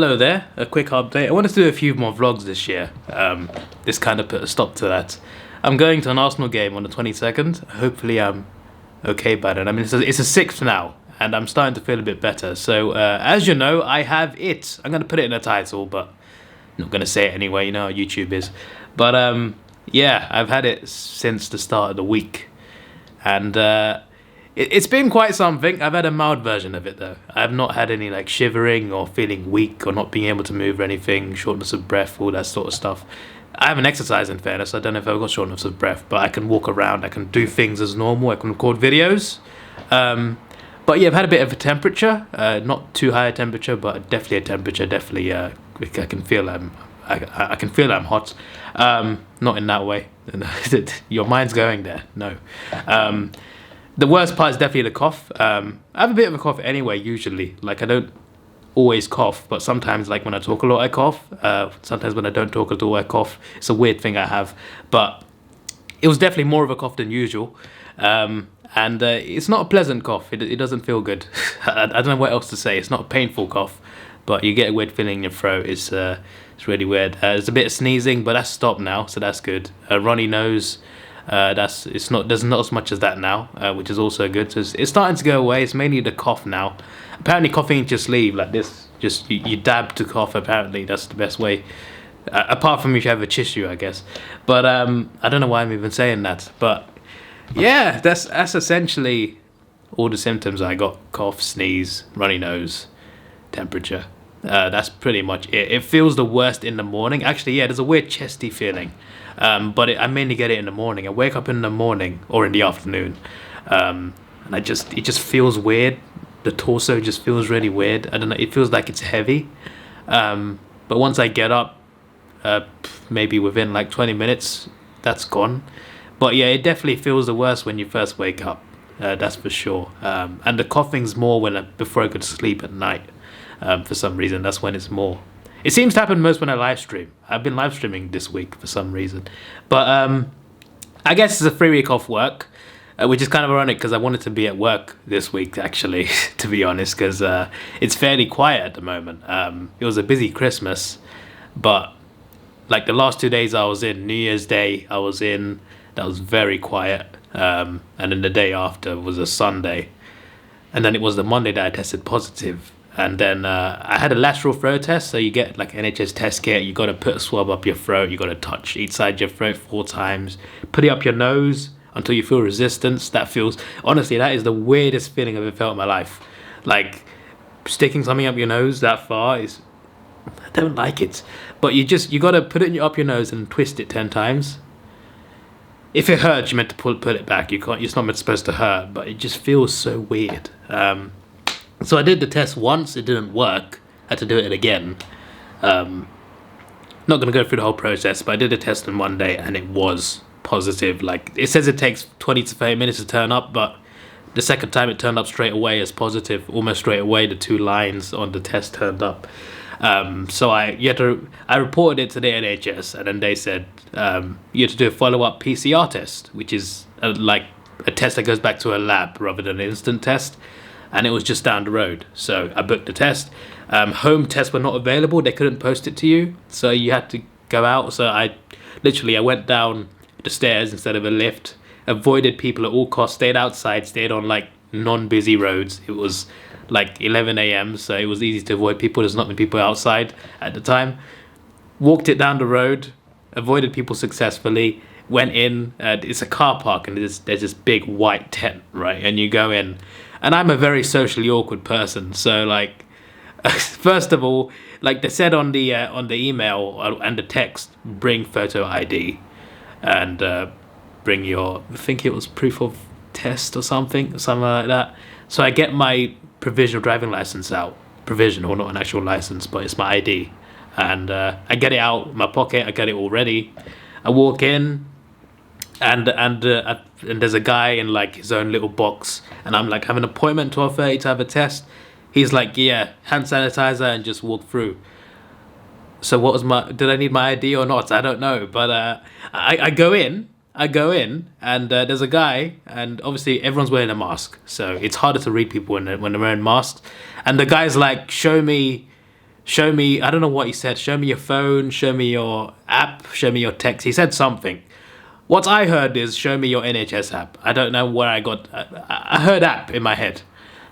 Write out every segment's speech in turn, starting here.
Hello there, a quick update. I wanted to do a few more vlogs this year. This kind of put a stop to that. I'm going to an Arsenal game on the 22nd. Hopefully I'm okay by then. I mean, it's a sixth now, and I'm starting to feel a bit better. So, as you know, I have it. I'm going to put it in the title, but I'm not going to say it anyway, you know how YouTube is. But, yeah, I've had it since the start of the week. And, it's been quite something. I've had a mild version of it though. I've not had any like shivering or feeling weak or not being able to move or anything, shortness of breath, all that sort of stuff. I haven't exercised in fairness. I don't know if I've got shortness of breath, but I can walk around. I can do things as normal. I can record videos. But yeah, I've had a bit of a temperature. Not too high a temperature, but definitely a temperature. Definitely, I can feel I can feel I'm hot. Not in that way. Your mind's going there. No. The worst part is definitely the cough. I have a bit of a cough anyway, usually. Like, I don't always cough, but sometimes, like, when I talk a lot, I cough. Sometimes when I don't talk at all, I cough. It's a weird thing I have. But it was definitely more of a cough than usual. And it's not a pleasant cough. It doesn't feel good. I don't know what else to say. It's not a painful cough, but you get a weird feeling in your throat. It's really weird. There's a bit of sneezing, but that's stopped now, so that's good. A runny nose. There's not as much as that now, which is also good. So it's starting to go away. It's mainly the cough now. Apparently coughing into your sleeve like this, just you dab to cough. Apparently that's the best way. Apart from if you have a tissue, I guess. But I don't know why I'm even saying that. But yeah, that's essentially all the symptoms I got: cough, sneeze, runny nose, temperature. That's pretty much it. It feels the worst in the morning. Actually, yeah, there's a weird chesty feeling. But I mainly get it in the morning. I wake up in the morning or in the afternoon, and it just feels weird. The torso just feels really weird. I don't know. It feels like it's heavy. But once I get up, maybe within like 20 minutes, that's gone. But yeah, it definitely feels the worst when you first wake up. That's for sure. And the coughing's more before I go to sleep at night. For some reason, that's when it's more. It seems to happen most when I live stream. I've been live streaming this week for some reason. But I guess it's a 3 week off work, which is kind of ironic because I wanted to be at work this week, actually, to be honest, because it's fairly quiet at the moment. It was a busy Christmas, but like the last 2 days I was in, New Year's Day I was in, that was very quiet. And then the day after was a Sunday. And then it was the Monday that I tested positive. And then I had a lateral throat test, so you get like NHS test kit. You got to put a swab up your throat. You got to touch each side of your throat 4 times. Put it up your nose until you feel resistance. That is the weirdest feeling I've ever felt in my life. Like sticking something up your nose that far I don't like it. But you got to put it up your nose and twist it 10 times. If it hurts, you're meant to put it back. It's not supposed to hurt, but it just feels so weird. So I did the test once, it didn't work. I had to do it again. Not going to go through the whole process, but I did a test on one day and it was positive. Like, it says it takes 20 to 30 minutes to turn up, but the second time it turned up straight away as positive. Almost straight away, the 2 lines on the test turned up. So I reported it to the NHS, and then they said you have to do a follow-up PCR test, which is like a test that goes back to a lab rather than an instant test. And it was just down the road, so I booked the test. Home tests were not available. They couldn't post it to you, so you had to go out. So I went down the stairs instead of a lift, avoided people at all costs, stayed outside, stayed on like non-busy roads. It was like 11 a.m, so it was easy to avoid people. There's not many people outside at the time. Walked it down the road, avoided people successfully, went in. It's a car park, and there's this big white tent, right? And you go in. And I'm a very socially awkward person, so like, first of all, like they said on the email and the text, bring photo ID, and bring your, I think it was proof of test or something like that. So I get my provisional driving license out, provisional, not an actual license, but it's my ID, and I get it out of my pocket. I get it all ready. I walk in. And there's a guy in like his own little box, and I'm like, have an appointment 12:30 to have a test. He's like, yeah, hand sanitizer and just walk through. So did I need my ID or not? I don't know, but I go in, and there's a guy, and obviously everyone's wearing a mask, so it's harder to read people when they're wearing masks. And the guy's like, show me show me, I don't know what he said, show me your phone, show me your app, show me your text. He said something. What I heard is show me your NHS app. I don't know where I got, I heard app in my head.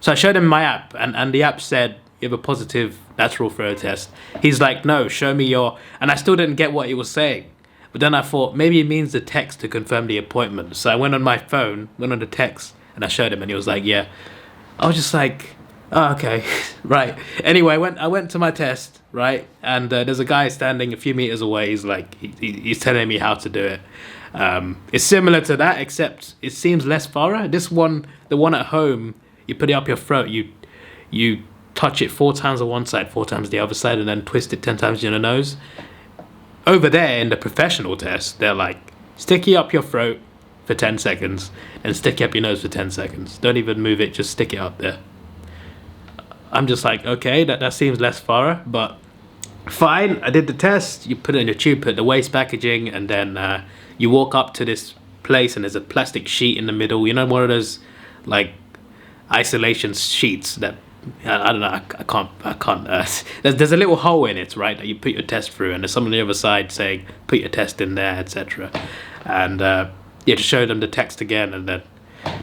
So I showed him my app, and the app said, you have a positive lateral flow test. He's like, no, show me your, and I still didn't get what he was saying. But then I thought, maybe it means the text to confirm the appointment. So I went on my phone, went on the text, and I showed him, and he was like, yeah. I was just like, oh, okay, right. Anyway, I went to my test, right? And there's a guy standing a few meters away. He's like, he's telling me how to do it. It's similar to that, except it seems less thorough. This one, the one at home, you put it up your throat, you touch it 4 times on one side, 4 times the other side, and then twist it 10 times in the nose. Over there in the professional test, they're like, stick it up your throat for 10 seconds and stick it up your nose for 10 seconds. Don't even move it, just stick it up there. I'm just like, okay, that seems less thorough, but fine. I did the test. You put it in your tube, put the waste packaging, and then you walk up to this place and there's a plastic sheet in the middle. You know, one of those like isolation sheets that, I don't know, I can't. There's a little hole in it, right, that you put your test through, and there's someone on the other side saying, put your test in there, etc. And you have to show them the text again, and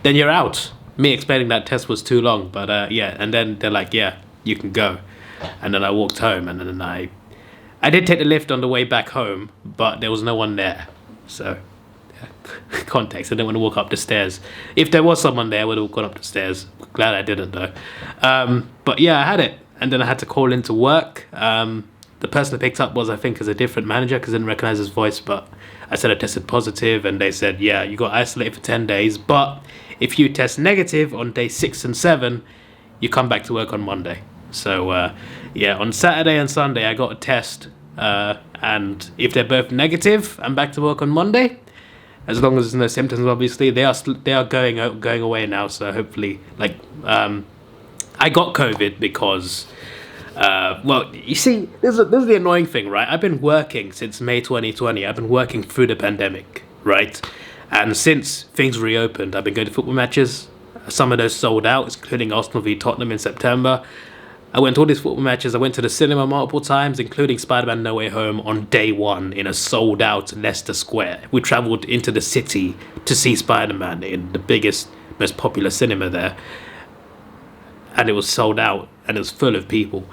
then you're out. Me explaining that test was too long, but yeah, and then they're like, yeah, you can go. And then I walked home, and then I did take the lift on the way back home, but there was no one there. So, context, I didn't want to walk up the stairs. If there was someone there, I would have gone up the stairs. Glad I didn't though. But yeah, I had it, and then I had to call into work. The person that picked up was, I think, as a different manager because I didn't recognize his voice, but I said I tested positive, and they said, yeah, you got isolated for 10 days, but if you test negative on day 6 and 7, you come back to work on Monday. So yeah, on Saturday and Sunday I got a test, and if they're both negative, I'm back to work on Monday. As long as there's no symptoms, obviously. They are going away now, so hopefully, like, I got COVID because, well, you see, this is the annoying thing, right? I've been working since May 2020. I've been working through the pandemic, right? And since things reopened, I've been going to football matches. Some of those sold out, including Arsenal v Tottenham in September. I went to all these football matches. I went to the cinema multiple times, including Spider-Man No Way Home on day 1 in a sold-out Leicester Square. We travelled into the city to see Spider-Man in the biggest, most popular cinema there. And it was sold out, and it was full of people.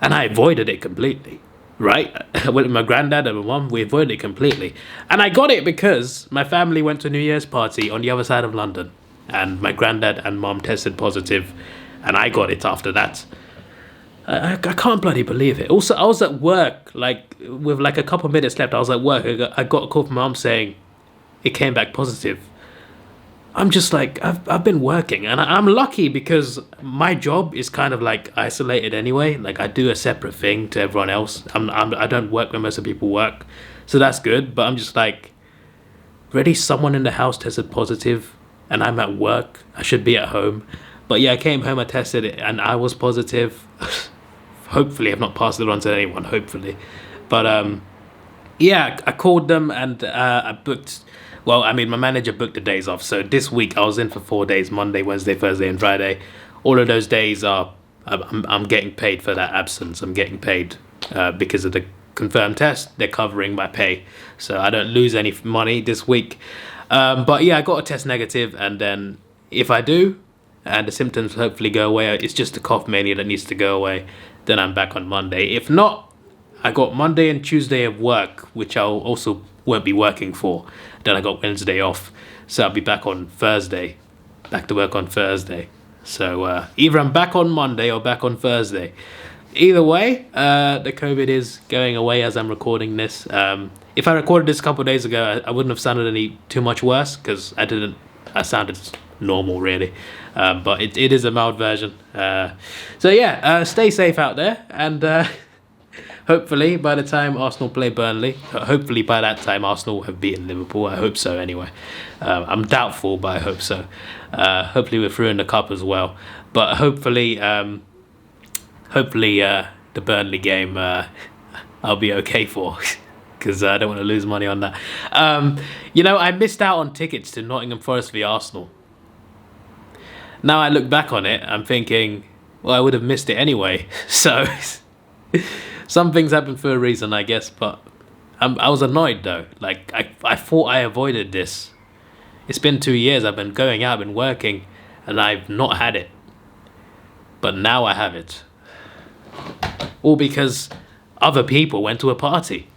And I avoided it completely, right? I went with my granddad and my mum. We avoided it completely. And I got it because my family went to a New Year's party on the other side of London. And my granddad and mum tested positive, and I got it after that. I can't bloody believe it. Also, I was at work, like, with like a couple of minutes left. I was at work. I got a call from mum saying it came back positive. I'm just like, I've been working, and I'm lucky because my job is kind of like isolated anyway. Like, I do a separate thing to everyone else. I don't work where most of people work, so that's good. But I'm just like, already someone in the house tested positive, and I'm at work. I should be at home. But yeah, I came home, I tested it, and I was positive. Hopefully I've not passed it on to anyone, hopefully. But yeah, I called them, and I booked, well, I mean, my manager booked the days off. So this week I was in for 4 days, Monday, Wednesday, Thursday and Friday. All of those days I'm getting paid for that absence. I'm getting paid because of the confirmed test. They're covering my pay, so I don't lose any money this week. But yeah, I got a test negative, and then if I do, and the symptoms hopefully go away, it's just the cough mania that needs to go away, then I'm back on Monday. If not, I got Monday and Tuesday of work, which I'll also won't be working for. Then I got Wednesday off, so I'll be back on Thursday, back to work on Thursday. So either I'm back on Monday or back on Thursday. Either way, the COVID is going away as I'm recording this. If I recorded this a couple of days ago, I wouldn't have sounded any too much worse, because I sounded normal really, but it is a mild version. So yeah, stay safe out there, and hopefully by the time Arsenal play Burnley, hopefully by that time Arsenal will have beaten Liverpool. I hope so anyway. I'm doubtful, but I hope so. Hopefully we're through in the cup as well, but hopefully the Burnley game I'll be okay for, because I don't want to lose money on that. You know, I missed out on tickets to Nottingham Forest v Arsenal. Now I look back on it, I'm thinking, well, I would have missed it anyway. So Some things happen for a reason, I guess, but I was annoyed though. Like, I thought I avoided this. It's been 2 years, I've been going out, I've been working, and I've not had it. But now I have it. All because other people went to a party.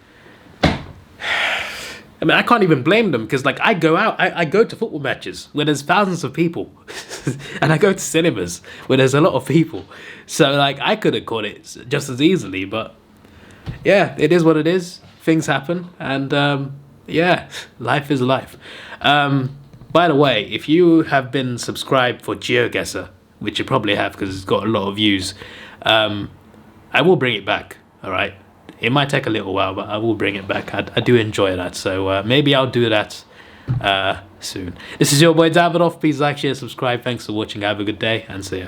I mean, I can't even blame them, because like I go out, I go to football matches where there's thousands of people. And I go to cinemas where there's a lot of people. So like I could have caught it just as easily, but yeah, it is what it is. Things happen, and yeah, life is life. By the way, if you have been subscribed for GeoGuessr, which you probably have because it's got a lot of views, I will bring it back, alright? It might take a little while, but I will bring it back. I do enjoy that, so maybe I'll do that soon. This is your boy Davidoff. Please like, share, subscribe. Thanks for watching. Have a good day, and see ya.